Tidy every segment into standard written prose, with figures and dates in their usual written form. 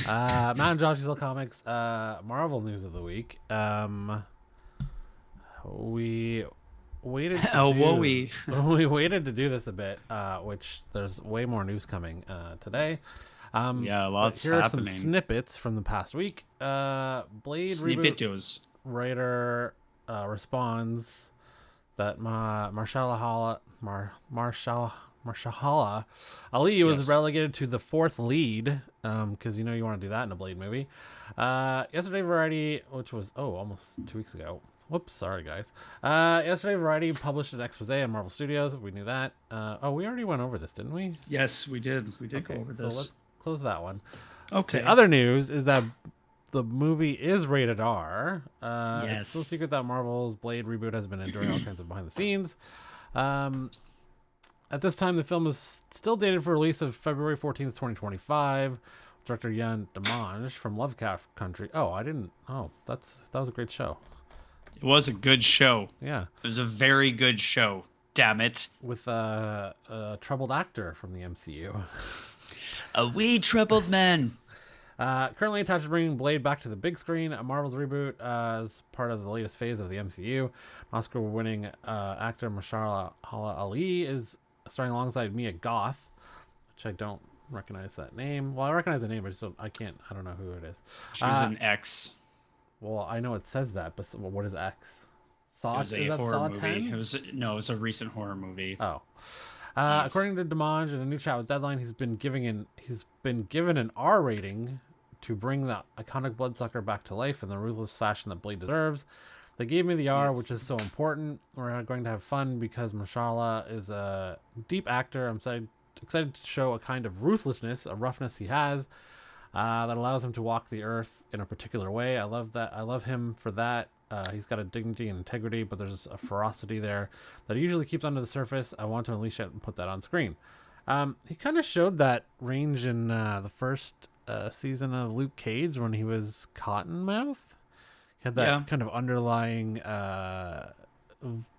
Matt and Josh Diesel Comics, Marvel news of the week. We waited to Oh, whoa, do we. we waited to do this a bit, which there's way more news coming today. Yeah, But lots here are some happening. snippets from the past week. Blade reboot Snippitos. writer responds that Marshala Ali was Yes. relegated to the fourth lead, because you want to do that in a Blade movie. Yesterday, Variety, which was almost 2 weeks ago. Whoops, sorry guys. Yesterday, Variety published an expose on Marvel Studios. We knew that. We already went over this, didn't we? Yes, we did. We did go Okay, over so this. let's close that one. The Okay. other news is that the movie is rated R. It's still Yes. secret that Marvel's Blade reboot has been enduring all kinds of behind the scenes. Um, at this time, the film is still dated for release of February 14th, 2025. Director YUEN from Lovecraft Country. That was a great show. It was a good show. Yeah, It was a very good show. Damn it. with a troubled actor from the MCU. A wee troubled man. Currently attached to bringing Blade back to the big screen, Marvel's reboot as part of the latest phase of the MCU. Oscar-winning actor Mahershala Ali is starring alongside Mia Goth, which I don't recognize that name. Well, I recognize the name, but I don't know who it is. She was an ex. Well, I know it says that, but what is X? It Saw? was Is a that horror Saw movie. 10? It was a recent horror movie. Oh. Yes. According to Demange in a new chat with Deadline, he's been given an R rating to bring the iconic bloodsucker back to life in the ruthless fashion that Blade deserves. They gave me the R, Yes. which is so important. We're going to have fun because Mashallah is a deep actor. I'm excited to show a kind of ruthlessness, a roughness he has that allows him to walk the earth in a particular way. I love that. I love him for that. He's got a dignity and integrity, but there's a ferocity there that he usually keeps under the surface. I want to unleash it and put that on screen. He kind of showed that range in the first season of Luke Cage when he was Cottonmouth. He had that kind of underlying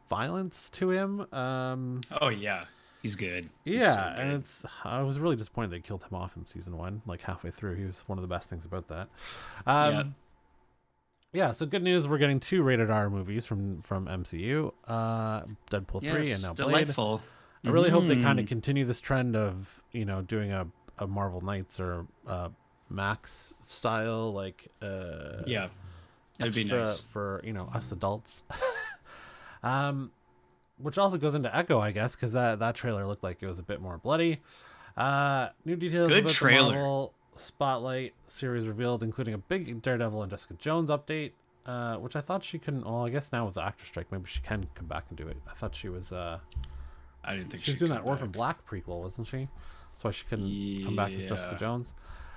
violence to him. Oh yeah, he's good. Yeah, so and I was really disappointed they killed him off in season 1, like halfway through. He was one of the best things about that. Yeah, so good news. We're getting 2 rated R movies from MCU, Deadpool 3 and now Blade. Delightful. I really hope they kind of continue this trend of, doing a Marvel Knights or Max style, like Yeah, it'd be extra nice. for, us adults. Which also goes into Echo, I guess, because that trailer looked like it was a bit more bloody. New details Good about trailer. the Marvel Spotlight series revealed, including a big Daredevil and Jessica Jones update, which I thought she couldn't. Well, I guess now with the actor strike, maybe she can come back and do it. I thought she was. I didn't think She was she'd doing come that Orphan back. Black prequel, wasn't she? That's why she couldn't come back as Jessica Yeah. Jones.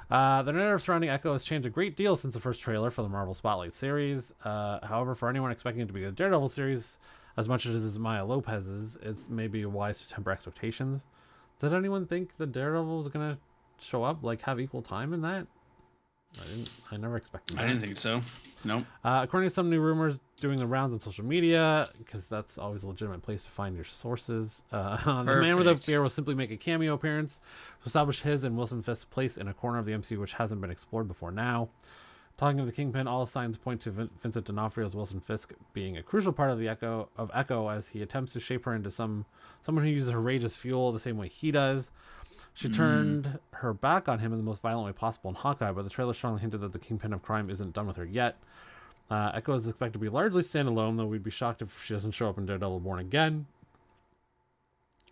The narrative surrounding Echo has changed a great deal since the first trailer for the Marvel Spotlight series. However, for anyone expecting it to be the Daredevil series, as much as it is Maya Lopez's, it may be wise to temper expectations. Did anyone think the Daredevil was going to show up, like have equal time in that? I never expected that. I didn't think so. Nope. According to some new rumors doing the rounds on social media, because that's always a legitimate place to find your sources, the Man Without Fear will simply make a cameo appearance to establish his and Wilson Fisk's place in a corner of the MCU which hasn't been explored before now. Talking of the Kingpin, all signs point to Vincent D'Onofrio's Wilson Fisk being a crucial part of the Echo as he attempts to shape her into someone who uses her rage as fuel the same way he does. She turned her back on him in the most violent way possible in Hawkeye, but the trailer strongly hinted that the Kingpin of crime isn't done with her yet. Echo is expected to be largely standalone, though we'd be shocked if she doesn't show up in Daredevil Born Again.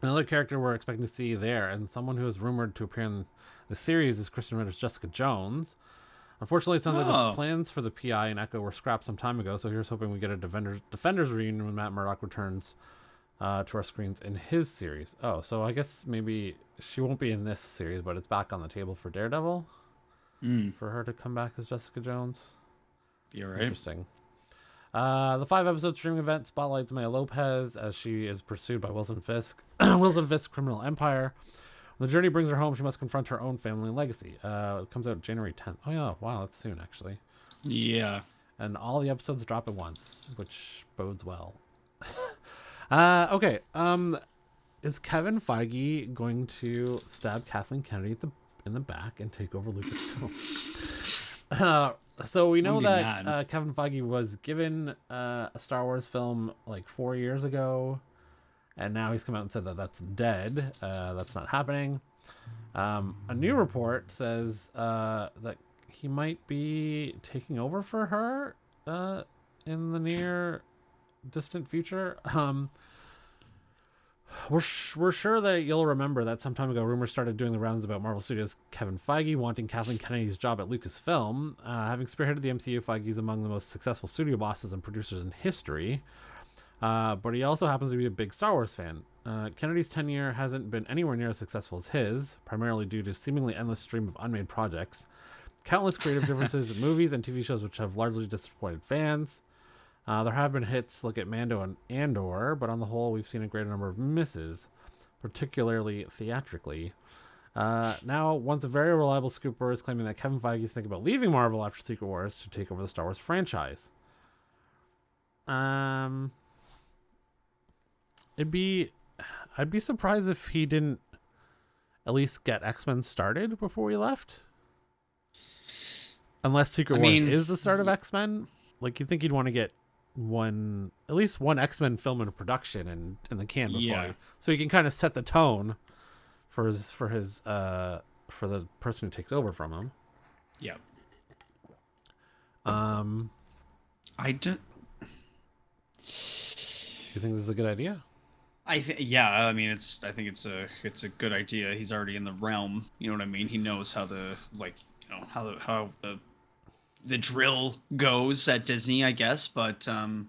Another character we're expecting to see there, and someone who is rumored to appear in the series, is Kristen Ritter's Jessica Jones. Unfortunately, it sounds like the plans for the PI and Echo were scrapped some time ago, so here's hoping we get a Defenders reunion when Matt Murdock returns to our screens in his series. Oh, so I guess maybe she won't be in this series, but it's back on the table for Daredevil for her to come back as Jessica Jones. You're right. Interesting. The 5-episode streaming event spotlights Maya Lopez as she is pursued by Wilson Fisk, Wilson Fisk's criminal empire. When the journey brings her home, she must confront her own family and legacy. It comes out January 10th. Oh yeah, wow, that's soon actually. Yeah. And all the episodes drop at once, which bodes well. Okay. Is Kevin Feige going to stab Kathleen Kennedy in the back and take over Lucasfilm. So we know that Kevin Feige was given a Star Wars film like 4 years ago, and now he's come out and said that that's dead. That's not happening. A new report says that he might be taking over for her in the near distant future. We're sure that you'll remember that some time ago rumors started doing the rounds about Marvel Studios' Kevin Feige wanting Kathleen Kennedy's job at Lucasfilm. Having spearheaded the MCU, Feige is among the most successful studio bosses and producers in history. But he also happens to be a big Star Wars fan. Kennedy's tenure hasn't been anywhere near as successful as his, primarily due to seemingly endless stream of unmade projects, countless creative differences in movies and TV shows which have largely disappointed fans. There have been hits, look at Mando and Andor, but on the whole, we've seen a greater number of misses, particularly theatrically. Now, once a very reliable scooper is claiming that Kevin Feige is thinking about leaving Marvel after Secret Wars to take over the Star Wars franchise. I'd be surprised if he didn't at least get X-Men started before he left. Unless Secret Wars is the start of X-Men. Like, you think he'd want to get at least one X-Men film in production and in the can before, so he can kind of set the tone for the person who takes over from him. Yeah. I do. You think this is a good idea? I think it's a good idea. He's already in the realm. You know what I mean? He knows how how the drill goes at Disney, I guess. But the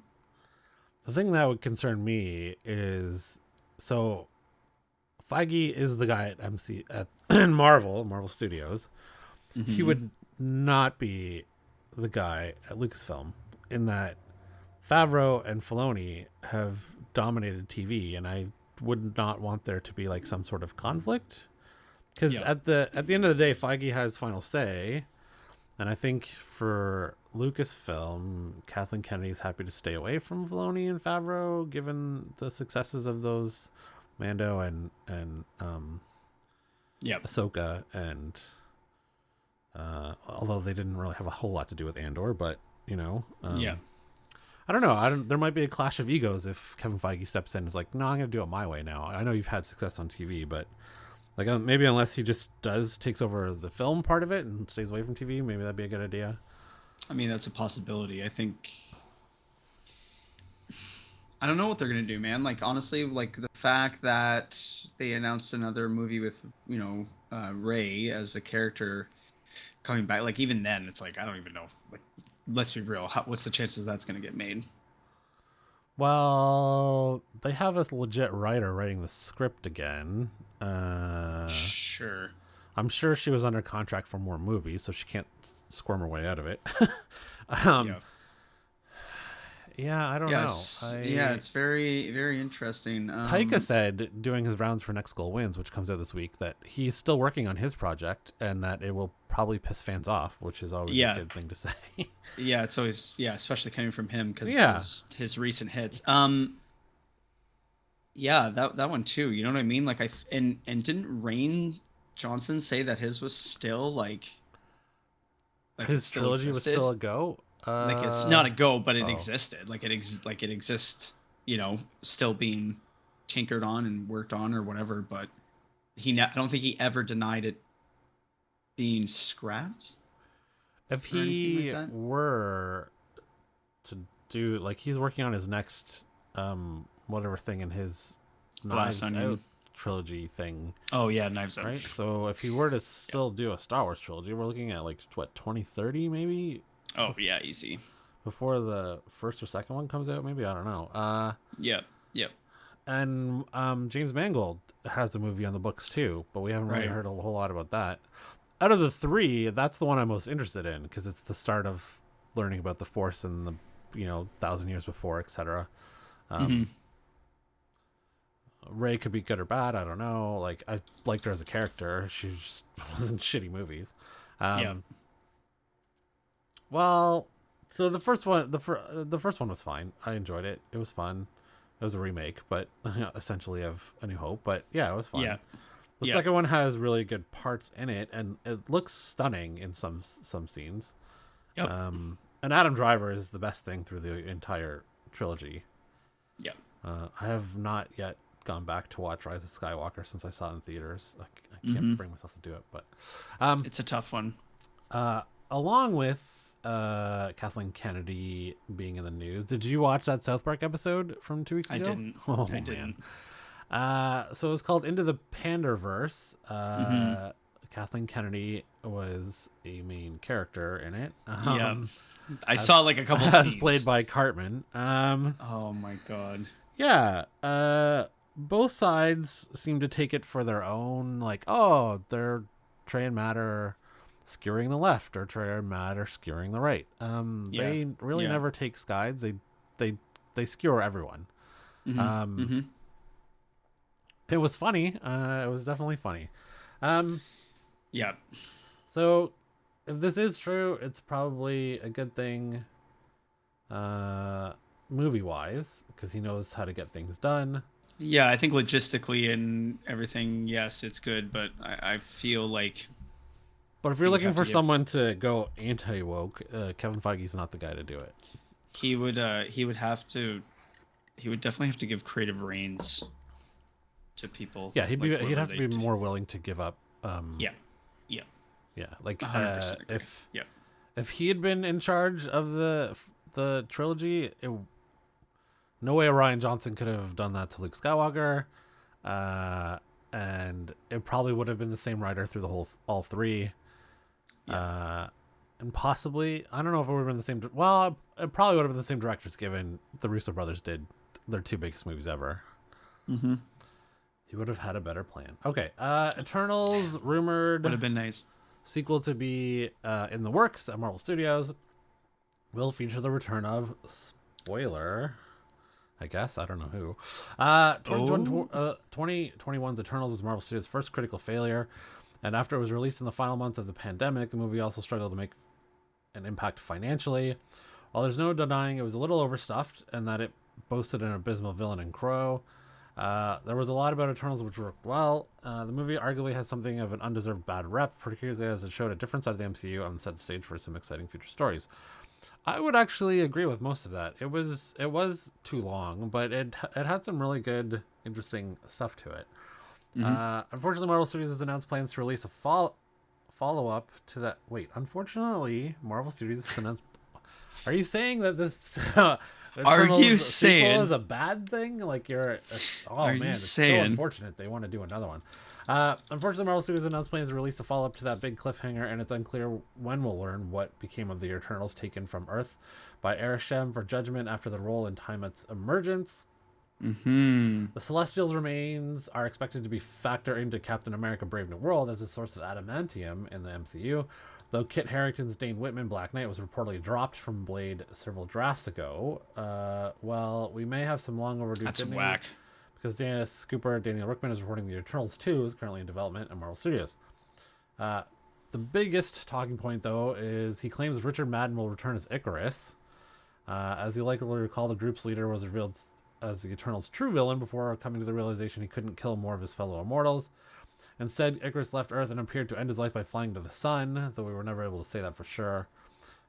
thing that would concern me is, so Feige is the guy at Marvel Studios. Mm-hmm. He would not be the guy at Lucasfilm, in that Favreau and Filoni have dominated TV, and I would not want there to be like some sort of conflict, because at the end of the day, Feige has final say, and I think for Lucasfilm, Kathleen Kennedy is happy to stay away from Filoni and Favreau, given the successes of those Mando and Ahsoka, and although they didn't really have a whole lot to do with Andor, but I don't know. There might be a clash of egos if Kevin Feige steps in and is like, no, I'm going to do it my way now. I know you've had success on TV, but like maybe unless he just takes over the film part of it and stays away from TV, maybe that'd be a good idea. I mean, that's a possibility. I think, I don't know what they're going to do, man. Like, honestly, like the fact that they announced another movie with, Rey as a character coming back, like even then it's like, I don't even know if, like, let's be real. What's the chances that's going to get made? Well, they have a legit writer writing the script again. Sure. I'm sure she was under contract for more movies, so she can't squirm her way out of it. Yeah, I don't know. It's very, very interesting. Taika said, doing his rounds for Next Goal Wins, which comes out this week, that he's still working on his project and that it will probably piss fans off, which is always a good thing to say. Yeah, it's always, especially coming from him, because his recent hits. That one too. You know what I mean? Like and didn't Rain Johnson say that his was still like his trilogy was still a go? Like it's not a go, but it existed. Like it exists. Still being tinkered on and worked on or whatever. But I don't think he ever denied it being scrapped. If he were to do, like, he's working on his next whatever thing in his Knives Out trilogy thing. Oh yeah, Knives Out. Right. So if he were to still do a Star Wars trilogy, we're looking at like 2030 maybe. Oh yeah, easy. Before the first or second one comes out, maybe, I don't know. Yep. And James Mangold has a movie on the books too, but we haven't really heard a whole lot about that. Out of the three, that's the one I'm most interested in, because it's the start of learning about the Force and the 1,000 years before, etc. Rey could be good or bad, I don't know. Like, I liked her as a character. She just wasn't shitty movies. Well, so the first one was fine. I enjoyed it. It was fun. It was a remake, but essentially of A New Hope. But yeah, it was fun. Yeah. The second one has really good parts in it, and it looks stunning in some scenes. Yep. And Adam Driver is the best thing through the entire trilogy. Yeah. I have not yet gone back to watch Rise of Skywalker since I saw it in theaters. I can't bring myself to do it, but it's a tough one. Along with Kathleen Kennedy being in the news, did you watch that South Park episode from 2 weeks ago? I didn't. Oh, I didn't. So it was called Into the Panderverse. Kathleen Kennedy was a main character in it. I saw like a couple scenes. Played by Cartman. Oh my god. Yeah. Both sides seem to take it for their own, like, oh, they're trans matter skewering the left or trans matter skewering the right. They really never take sides. They skewer everyone. It was funny. It was definitely funny. Yeah. So if this is true, it's probably a good thing movie-wise, because he knows how to get things done. Yeah, I think logistically and everything, yes, it's good, but I feel like... But if you're looking for someone to go anti-woke, Kevin Feige's not the guy to do it. He would definitely have to give creative reins to people. Yeah, he'd have to be more willing to give up. Like 100% if he had been in charge of the trilogy, no way Rian Johnson could have done that to Luke Skywalker, and it probably would have been the same writer through all three, and possibly, I don't know if it would have been the same. Well, it probably would have been the same directors, given the Russo brothers did their two biggest movies ever. He would have had a better plan. Okay, Eternals rumored would have been nice. Sequel to be in the works at Marvel Studios. Will feature the return of, spoiler, I guess, I don't know who. 2021's Eternals was Marvel Studios' first critical failure, and after it was released in the final months of the pandemic, the movie also struggled to make an impact financially. While there's no denying it was a little overstuffed and that it boasted an abysmal villain in Crow, there was a lot about Eternals which worked well. The movie arguably has something of an undeserved bad rep, particularly as it showed a different side of the MCU and set the stage for some exciting future stories. I would actually agree with most of that. It was too long, but it had some really good, interesting stuff to it. Unfortunately, Marvel Studios has announced plans to release a follow-up to that. Wait, unfortunately, Marvel Studios has announced... Are you saying that this... Are you saying is a bad thing? Like you're... it's so unfortunate they want to do another one. Unfortunately, Marvel Studios announced plans to release a follow-up to that big cliffhanger, and it's unclear when we'll learn what became of the Eternals taken from Earth by Arishem for Judgment after the role in Tiamat's emergence. The Celestials' remains are expected to be factored into Captain America Brave New World as a source of adamantium in the MCU, though Kit Harington's Dane Whitman Black Knight was reportedly dropped from Blade several drafts ago. Well, we may have some long overdue... That's whack. Because Daniel Rickman is reporting the Eternals 2 is currently in development at Marvel Studios. The biggest talking point, though, is he claims Richard Madden will return as Icarus. As you likely recall, the group's leader was revealed as the Eternals' true villain before coming to the realization he couldn't kill more of his fellow immortals. Instead, Icarus left Earth and appeared to end his life by flying to the sun, though we were never able to say that for sure.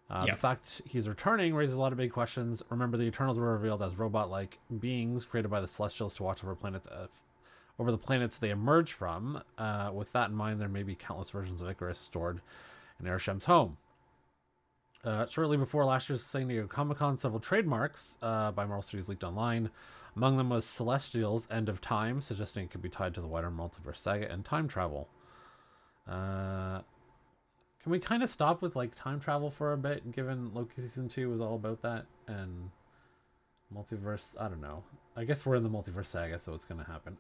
The fact he's returning raises a lot of big questions. Remember, the Eternals were revealed as robot-like beings created by the Celestials to watch over the planets they emerge from. With that in mind, there may be countless versions of Icarus stored in Arishem's home. Shortly before last year's San Diego Comic-Con, several trademarks by Marvel Studios leaked online. Among them was Celestials' End of Time, suggesting it could be tied to the wider multiverse saga and time travel. Can we kind of stop with like time travel for a bit, given Loki season 2 was all about that, and multiverse? I don't know. I guess we're in the multiverse saga, so it's gonna happen.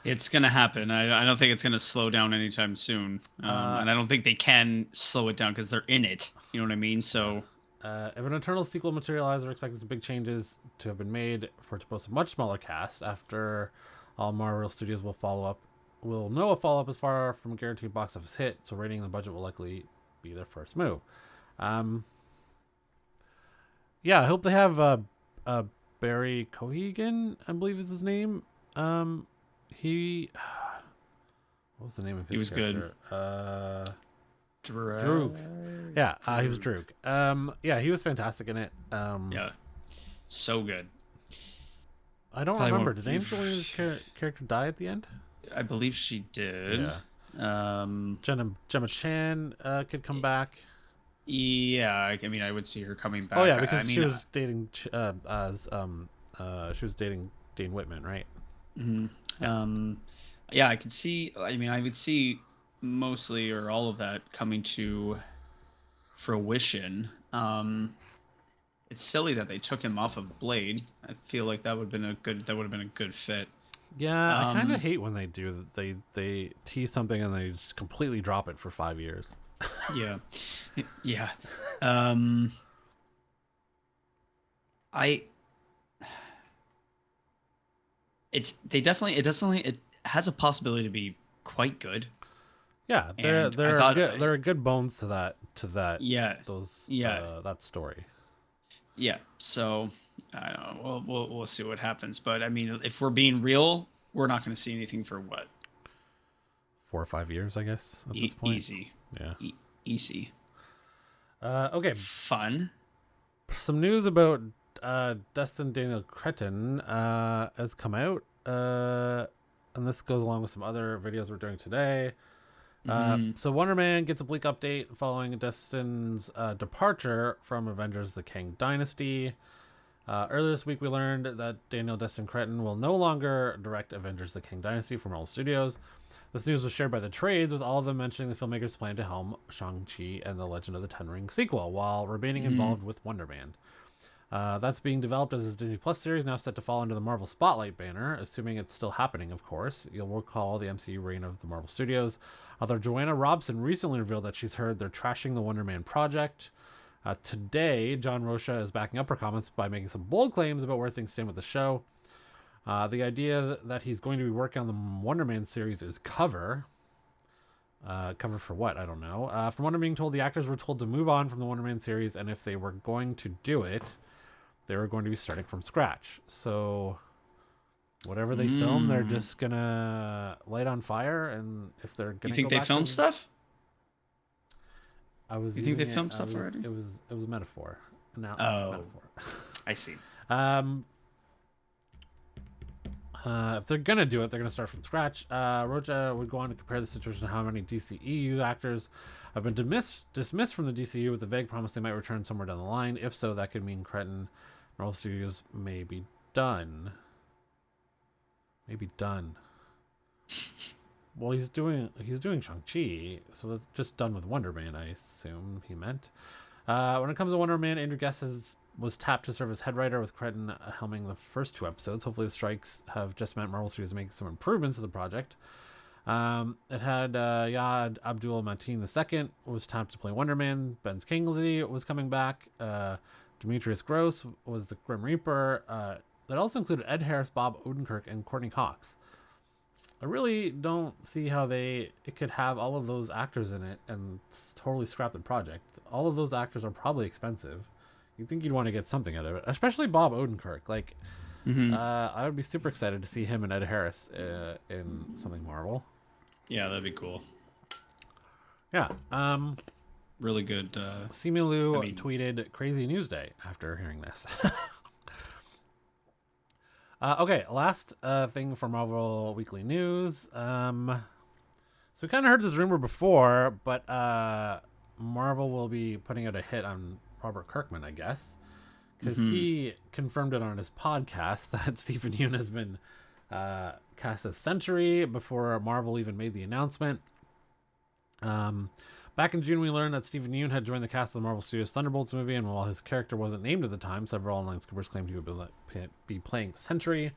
It's gonna happen. I don't think it's gonna slow down anytime soon, and I don't think they can slow it down because they're in it. You know what I mean? So, if an Eternal sequel materializes, we're expecting some big changes to have been made for it to boast a much smaller cast. After all, Marvel Studios will follow up. Will know a follow-up is far from a guaranteed box office hit, so rating the budget will likely be their first move. Yeah, I hope they have Barry Cohegan, I believe is his name. He What was the name of He his was character? good. Droog. Yeah, he was Droog. Yeah, he was fantastic in it. Yeah, so good. I don't Probably remember. won't. Did Angelina's character die at the end? I believe she did. Yeah. Um, Gemma Chan could come back. yeah, I mean, I would see her coming back. Oh yeah, because I mean, she was dating she was dating Dane Whitman, right? mhm. Yeah, I could see. I mean, I would see mostly or all of that coming to fruition. It's silly that they took him off of Blade. I feel like that would have been a good. That would have been a good fit. Yeah, I kind of Um, hate when they do that. They tease something and they just completely drop it for 5 years. yeah, yeah. Um, I. It has a possibility to be quite good. Yeah, And I thought, there are good bones to that yeah, those yeah, that story. yeah. So I don't know. We'll see what happens. But I mean, if we're being real, we're not going to see anything for what 4 or 5 years, I guess, at this point. easy, Yeah. easy, Okay. fun. Some news about Destin Daniel Cretton has come out. And this goes along with some other videos we're doing today. Mhm. So Wonder Man gets a bleak update following Destin's departure from Avengers: The Kang Dynasty. Earlier this week, we learned that Daniel Destin Cretton will no longer direct Avengers: The Kang Dynasty from Marvel Studios. This news was shared by the trades, with all of them mentioning the filmmakers plan to helm Shang-Chi and the Legend of the Ten Rings sequel, while remaining involved with Wonder Man. That's being developed as his Disney Plus series, now set to fall under the Marvel Spotlight banner, assuming it's still happening, of course. You'll recall the MCU reign of the Marvel Studios. Although Joanna Robson recently revealed that she's heard they're trashing the Wonder Man project. Today, John Rocha is backing up her comments by making some bold claims about where things stand with the show. The idea that he's going to be working on the Wonder Man series is cover. Cover for what? I don't know. From what I'm being told, the actors were told to move on from the Wonder Man series, and if they were going to do it, they were going to be starting from scratch. So whatever they film, they're just gonna light on fire, and if they're gonna, You think go they back filmed to, stuff? I was. You think they using filmed it, stuff already? It was a metaphor. Now, Oh, metaphor. I see. If they're gonna do it, they're gonna start from scratch. Rocha would go on to compare the situation to how many DCEU actors have been dismissed from the DCU with the vague promise they might return somewhere down the line. If so, that could mean Cretton Marvel Studios may be done. Maybe done. Well, he's doing Shang-Chi, so that's just done with Wonder Man, I assume he meant. When it comes to Wonder Man, Andrew Guest was tapped to serve as head writer, with Cretton helming the first 2 episodes. Hopefully the strikes have just meant Marvel Studios making some improvements to the project. It had Yad Abdul Mateen II was tapped to play Wonder Man. Ben Kingsley was coming back. Demetrius Gross was the Grim Reaper. That also included Ed Harris, Bob Odenkirk, and Courtney Cox. I really don't see how it could have all of those actors in it and totally scrap the project. All of those actors are probably expensive. You'd think you'd want to get something out of it, especially Bob Odenkirk. Like, I would be super excited to see him and Ed Harris in something Marvel. Yeah, that'd be cool. Yeah. Really good. Simu tweeted "Crazy News Day" after hearing this. Okay, last thing for Marvel Weekly News. So we kind of heard this rumor before, but Marvel will be putting out a hit on Robert Kirkman, I guess, because he confirmed it on his podcast that Stephen Yeun has been cast as SENTRY before Marvel even made the announcement. Back in June, we learned that Stephen Yeun had joined the cast of the Marvel Studios Thunderbolts movie, and while his character wasn't named at the time, several online scoopers claimed he would be playing SENTRY.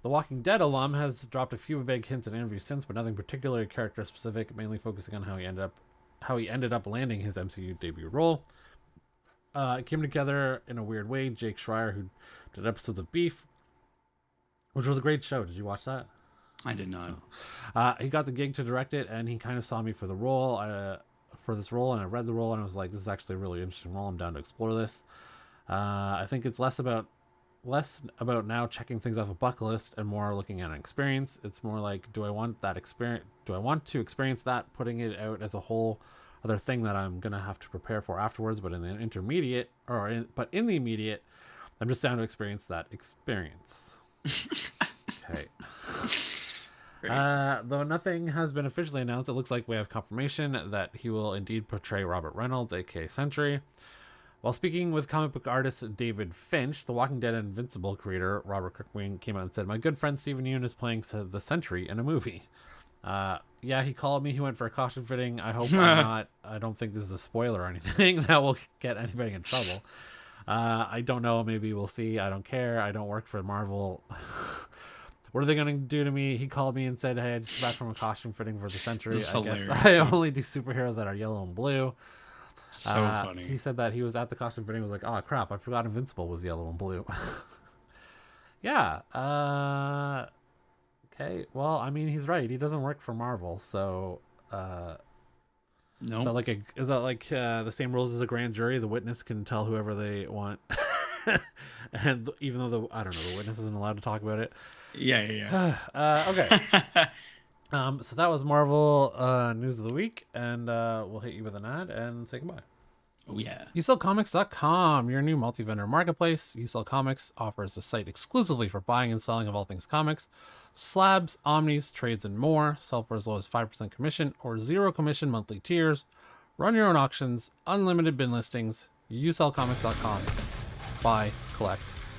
The Walking Dead alum has dropped a few vague hints in interviews since, but nothing particularly character specific, mainly focusing on how he ended up landing his MCU debut role. It came together in a weird way. Jake Schreier, who did episodes of Beef, which was a great show. Did you watch that? I did not. He got the gig to direct it, and he kind of saw me for the role. For this role, and I read the role, and I was like, this is actually a really interesting role. I'm down to explore this. I think it's less about less about now checking things off a bucket list and more looking at an experience. It's more like, do I want that experience? Do I want to experience that? Putting it out as a whole other thing that I'm gonna have to prepare for afterwards. But in the intermediate, but in the immediate, I'm just down to experience that experience. Okay. Though nothing has been officially announced, it looks like we have confirmation that he will indeed portray Robert Reynolds, aka Sentry. While speaking with comic book artist David Finch, The Walking Dead and Invincible creator Robert Kirkman came out and said, "My good friend Stephen Yeun is playing the Sentry in a movie." Yeah, he called me. He went for a costume fitting. I hope I'm not. I don't think this is a spoiler or anything that will get anybody in trouble. I don't know. Maybe we'll see. I don't care. I don't work for Marvel. What are they going to do to me? He called me and said, "Hey, I just got back from a costume fitting for the Sentry. I guess I only do superheroes that are yellow and blue." So funny. He said that he was at the costume fitting. Was like, "Oh crap, I forgot Invincible was yellow and blue." Yeah. Okay. Well, I mean, he's right. He doesn't work for Marvel, so. No. Is that like the same rules as a grand jury? The witness can tell whoever they want, and even though the witness isn't allowed to talk about it. Yeah. Okay. So that was Marvel news of the week, and we'll hit you with an ad and say goodbye. Oh yeah. YouSellComics.com, your new multi-vendor marketplace. You Sell Comics offers a site exclusively for buying and selling of all things comics, slabs, omnis, trades, and more. Sell for as low as 5% commission or 0 commission monthly tiers. Run your own auctions, unlimited bin listings. YouSellComics.com. Buy, collect,